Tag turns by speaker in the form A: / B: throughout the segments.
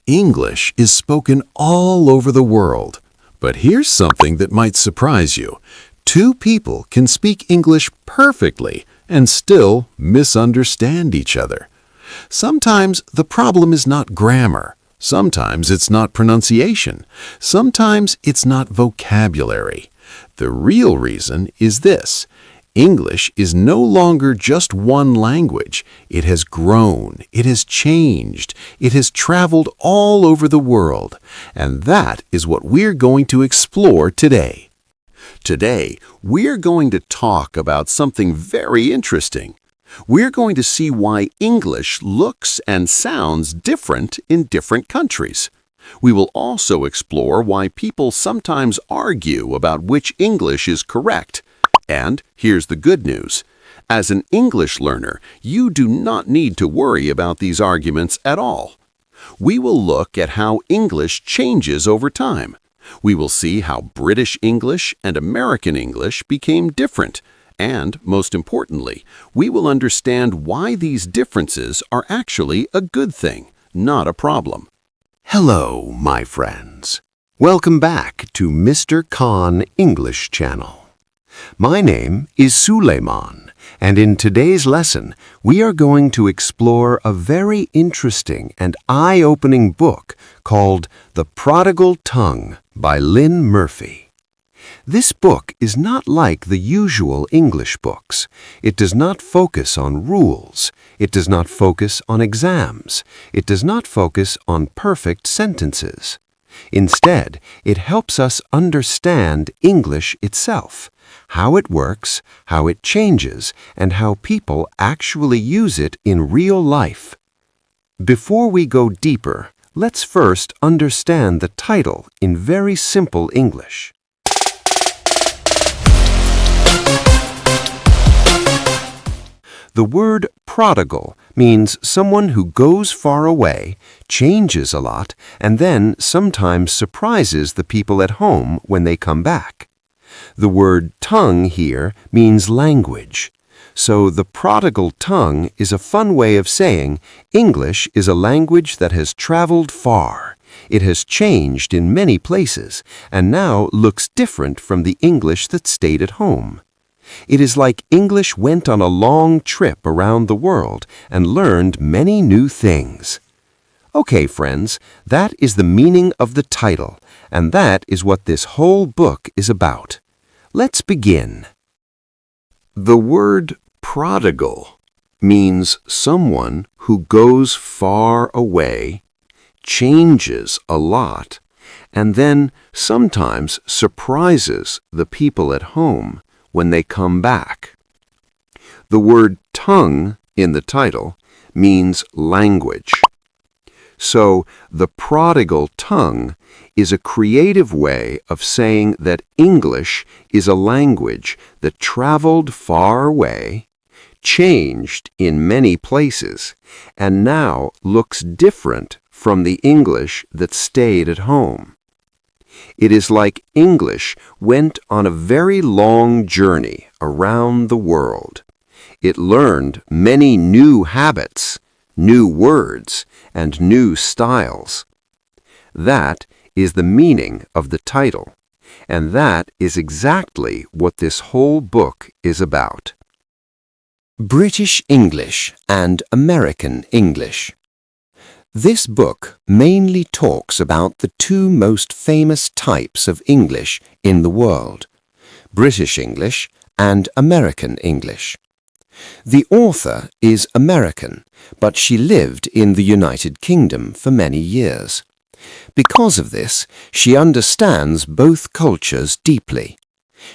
A: English is spoken all over the world. But here's something that might surprise you. Two people can speak English perfectly and still misunderstand each other. Sometimes the problem is not grammar. Sometimes it's not pronunciation. Sometimes it's not vocabulary. The real reason is this. English is no longer just one language. It has grown, it has changed, it has traveled all over the world. And that is what we're going to explore today. Today, we're going to talk about something very interesting. We're going to see why English looks and sounds different in different countries. We will also explore why people sometimes argue about which English is correct. And here's the good news. As an English learner, you do not need to worry about these arguments at all. We will look at how English changes over time. We will see how British English and American English became different. And, most importantly, we will understand why these differences are actually a good thing, not a problem.
B: Hello, my friends. Welcome back to Mr. Khan English Channel. My name is Suleiman, and in today's lesson, we are going to explore a very interesting and eye-opening book called The Prodigal Tongue by Lynn Murphy. This book is not like the usual English books. It does not focus on rules. It does not focus on exams. It does not focus on perfect sentences. Instead, it helps us understand English itself, how it works, how it changes, and how people actually use it in real life. Before we go deeper, let's first understand the title in very simple English. The word prodigal means someone who goes far away, changes a lot, and then sometimes surprises the people at home when they come back. The word tongue here means language. So the prodigal tongue is a fun way of saying English is a language that has traveled far. It has changed in many places and now looks different from the English that stayed at home. It is like English went on a long trip around the world and learned many new things. Okay, friends, that is the meaning of the title, and that is what this whole book is about. Let's begin.
A: The word prodigal means someone who goes far away, changes a lot, and then sometimes surprises the people at home when they come back. The word tongue in the title means language. So the prodigal tongue is a creative way of saying that English is a language that traveled far away, changed in many places, and now looks different from the English that stayed at home. It is like English went on a very long journey around the world. It learned many new habits, new words, and new styles. That is the meaning of the title, and that is exactly what this whole book is about.
B: British English and American English. This book mainly talks about the two most famous types of English in the world, British English and American English. The author is American, but she lived in the United Kingdom for many years. Because of this, she understands both cultures deeply.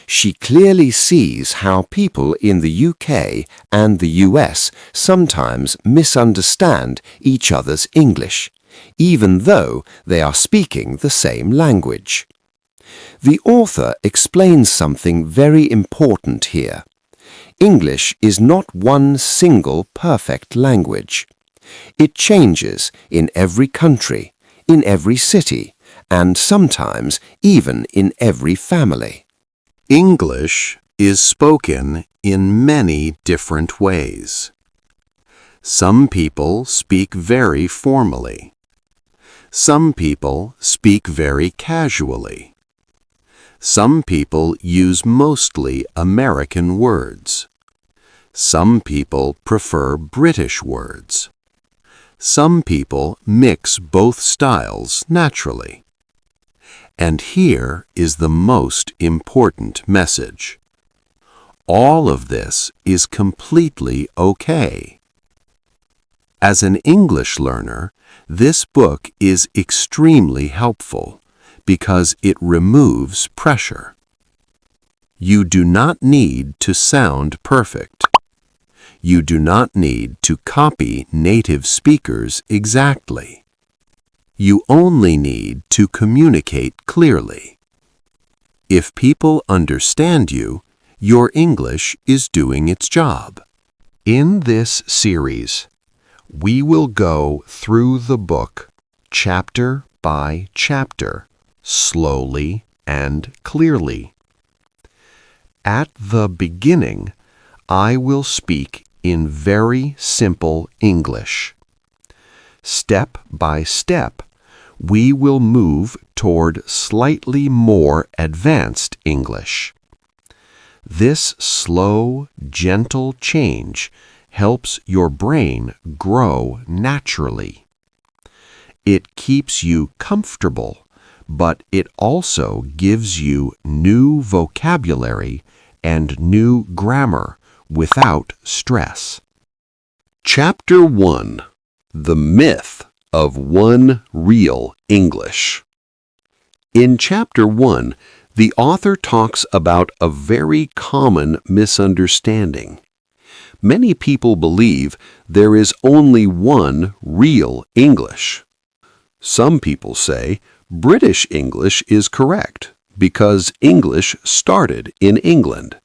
B: She clearly sees how people in the UK and the US sometimes misunderstand each other's English, even though they are speaking the same language. The author explains something very important here. English is not one single perfect language. It changes in every country, in every city, and sometimes even in every family.
A: English is spoken in many different ways. Some people speak very formally. Some people speak very casually. Some people use mostly American words. Some people prefer British words. Some people mix both styles naturally. And here is the most important message. All of this is completely okay. As an English learner, this book is extremely helpful because it removes pressure. You do not need to sound perfect. You do not need to copy native speakers exactly. You only need to communicate clearly. If people understand you, your English is doing its job. In this series, we will go through the book chapter by chapter, slowly and clearly. At the beginning, I will speak in very simple English. Step by step, we will move toward slightly more advanced English. This slow, gentle change helps your brain grow naturally. It keeps you comfortable, but it also gives you new vocabulary and new grammar without stress. Chapter 1. The Myth of One Real English. In Chapter 1, the author talks about a very common misunderstanding. Many people believe there is only one real English. Some people say British English is correct because English started in England.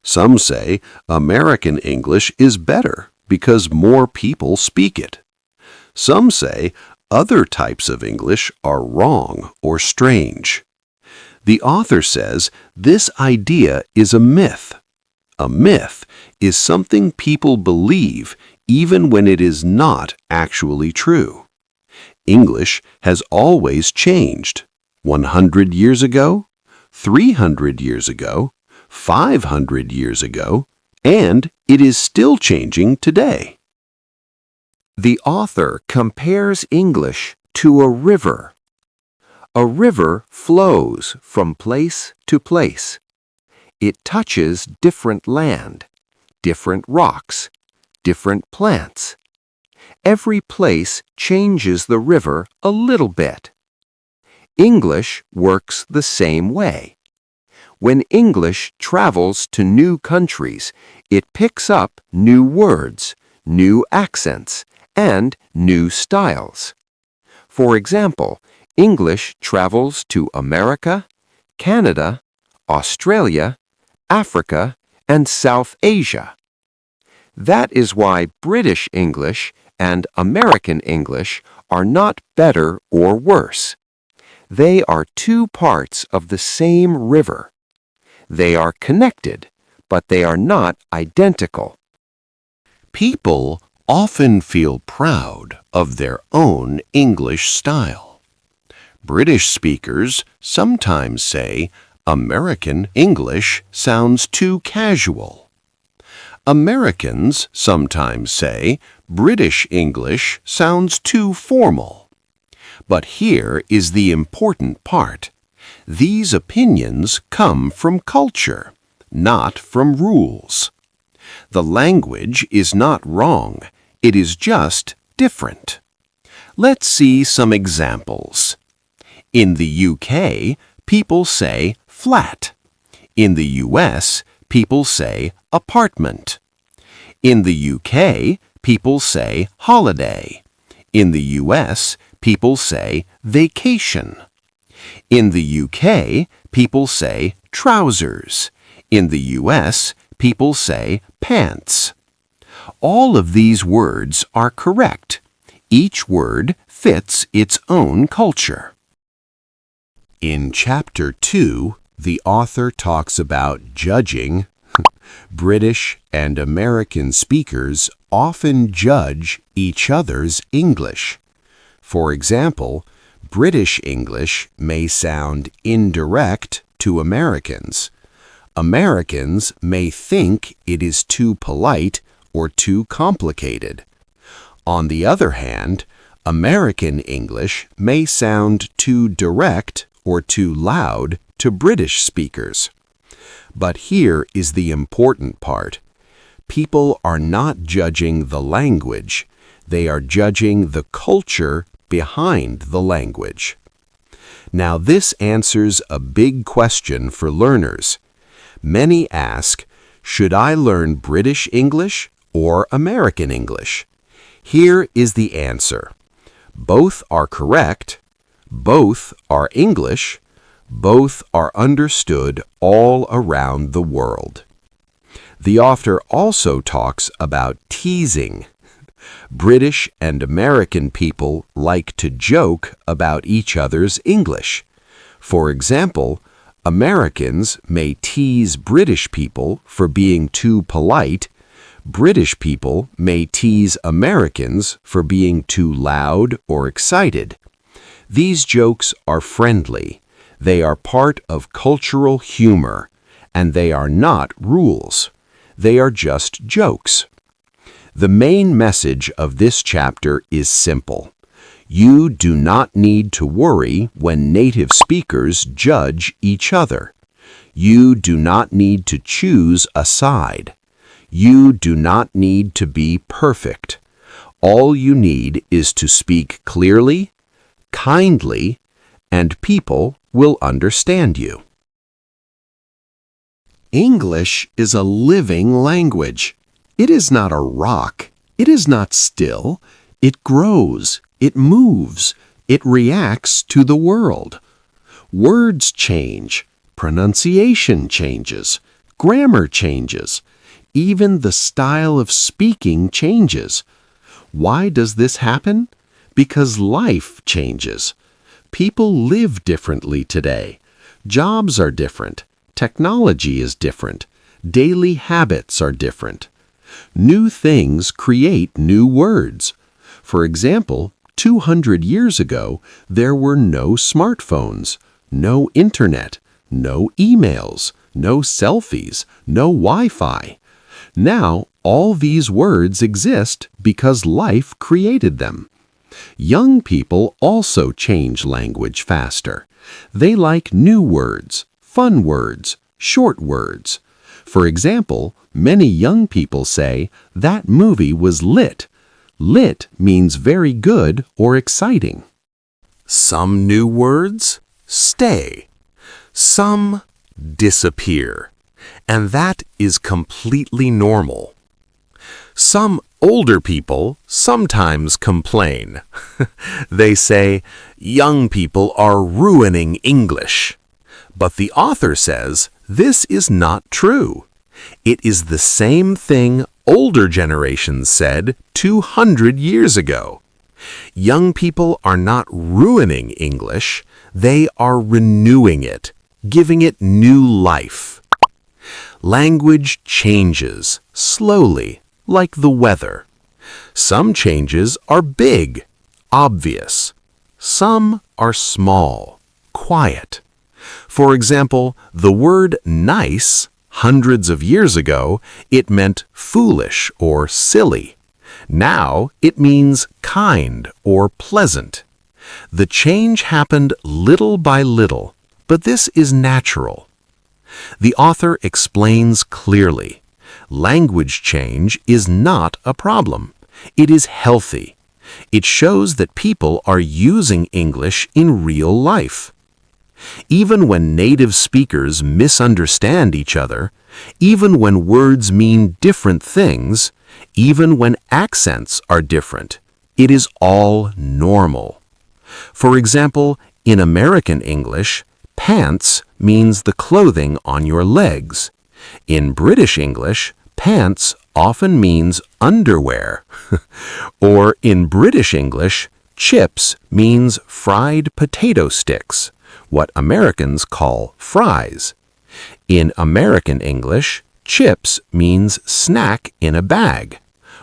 A: Some say American English is better because more people speak it. Some say other types of English are wrong or strange. The author says this idea is a myth. A myth is something people believe even when it is not actually true. English has always changed. 100 years ago, 300 years ago, 500 years ago, and it is still changing today. The author compares English to a river. A river flows from place to place. It touches different land, different rocks, different plants. Every place changes the river a little bit. English works the same way. When English travels to new countries, it picks up new words, new accents, and new styles. For example, English travels to America, Canada, Australia, Africa, and South Asia. That is why British English and American English are not better or worse. They are two parts of the same river. They are connected, but they are not identical. People often feel proud of their own English style. British speakers sometimes say American English sounds too casual. Americans sometimes say British English sounds too formal. But here is the important part. These opinions come from culture, not from rules. The language is not wrong, it is just different. Let's see some examples. In the UK, people say flat. In the US, people say apartment. In the UK, people say holiday. In the US, people say vacation. In the UK, people say trousers. In the US, people say pants. All of these words are correct. Each word fits its own culture. In Chapter 2, the author talks about judging. British and American speakers often judge each other's English. For example,
B: British English may sound indirect to Americans. Americans may think it is too polite or too complicated. On the other hand, American English may sound too direct or too loud to British speakers. But here is the important part. People are not judging the language. They are judging the culture behind the language. Now this answers a big question for learners. Many ask, should I learn British English or American English? Here is the answer. Both are correct, both are English, both are understood all around the world. The author also talks about teasing. British and American people like to joke about each other's English. For example, Americans may tease British people for being too polite. British people may tease Americans for being too loud or excited. These jokes are friendly. They are part of cultural humor, and they are not rules. They are just jokes. The main message of this chapter is simple. You do not need to worry when native speakers judge each other. You do not need to choose a side. You do not need to be perfect. All you need is to speak clearly, kindly, and people will understand you. English is a living language. It is not a rock. It is not still. It grows. It moves. It reacts to the world. Words change. Pronunciation changes. Grammar changes. Even the style of speaking changes. Why does this happen? Because life changes. People live differently today. Jobs are different. Technology is different. Daily habits are different. New things create new words. For example, 200 years ago, there were no smartphones, no internet, no emails, no selfies, no Wi-Fi. Now, all these words exist because life created them. Young people also change language faster. They like new words, fun words, short words. For example, many young people say, "That movie was lit." Lit means very good or exciting. Some new words stay. Some disappear. And that is completely normal. Some older people sometimes complain. They say, young people are ruining English. But the author says this is not true. It is the same thing older generations said 200 years ago. Young people are not ruining English. They are renewing it, giving it new life. Language changes slowly, like the weather. Some changes are big, obvious. Some are small, quiet. For example, the word nice, hundreds of years ago, it meant foolish or silly. Now it means kind or pleasant. The change happened little by little, but this is natural. The author explains clearly. Language change is not a problem. It is healthy. It shows that people are using English in real life. Even when native speakers misunderstand each other, even when words mean different things, even when accents are different, it is all normal. For example, in American English, pants means the clothing on your legs. In British English, pants often means underwear. Or in British English, chips means fried potato sticks, what Americans call fries. In American English, chips means snack in a bag,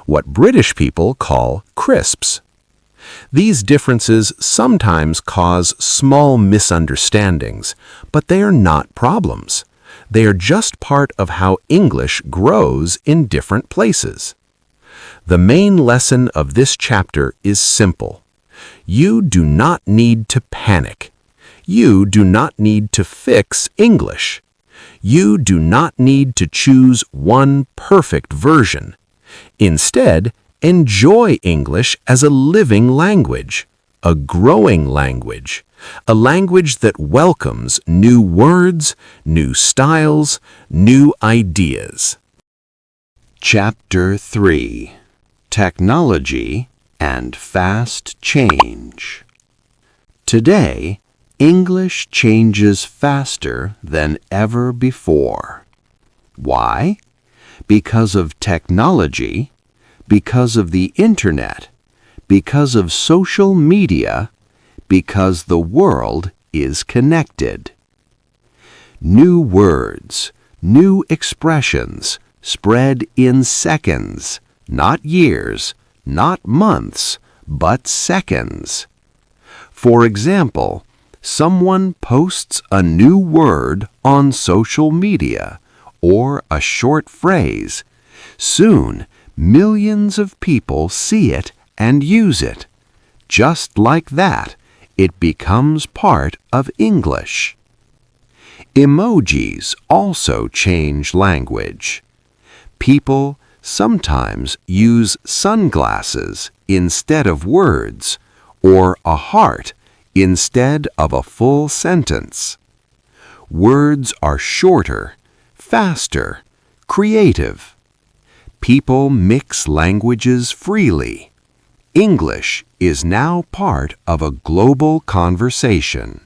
B: what British people call crisps.
A: These differences sometimes cause small misunderstandings, but they are not problems. They are just part of how English grows in different places. The main lesson of this chapter is simple. You do not need to panic. You do not need to fix English. You do not need to choose one perfect version. Instead, enjoy English as a living language, a growing language, a language that welcomes new words, new styles, new ideas. Chapter 3: Technology and Fast Change. Today, English changes faster than ever before. Why? Because of technology, because of the internet, because of social media, because the world is connected. New words, new expressions spread in seconds, not years, not months, but seconds. For example, someone posts a new word on social media or a short phrase. Soon, millions of people see it and use it. Just like that, it becomes part of English. Emojis also change language. People sometimes use sunglasses instead of words, or a heart instead of a full sentence. Words are shorter, faster, creative. People mix languages freely. English is now part of a global conversation.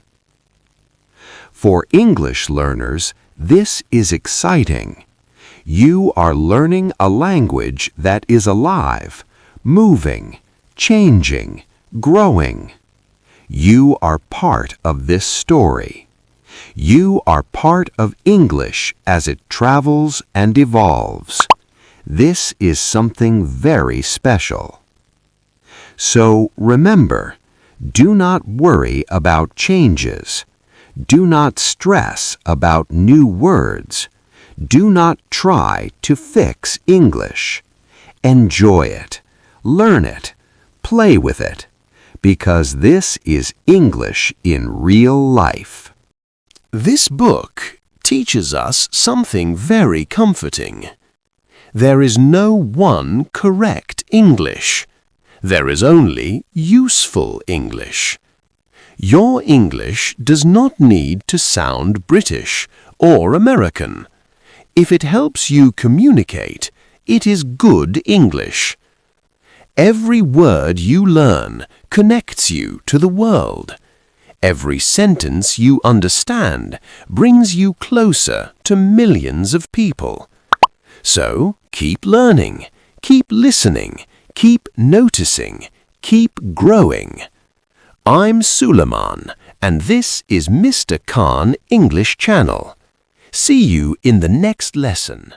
A: For English learners, this is exciting. You are learning a language that is alive, moving, changing, growing. You are part of this story. You are part of English as it travels and evolves. This is something very special. So remember, do not worry about changes. Do not stress about new words. Do not try to fix English. Enjoy it, learn it, play with it, because this is English in real life. This book teaches us something very comforting. There is no one correct English. There is only useful English. Your English does not need to sound British or American. If it helps you communicate, it is good English. Every word you learn connects you to the world. Every sentence you understand brings you closer to millions of people. So, keep learning, keep listening, keep noticing, keep growing. I'm Suleiman, and this is Mr. Khan English Channel. See you in the next lesson.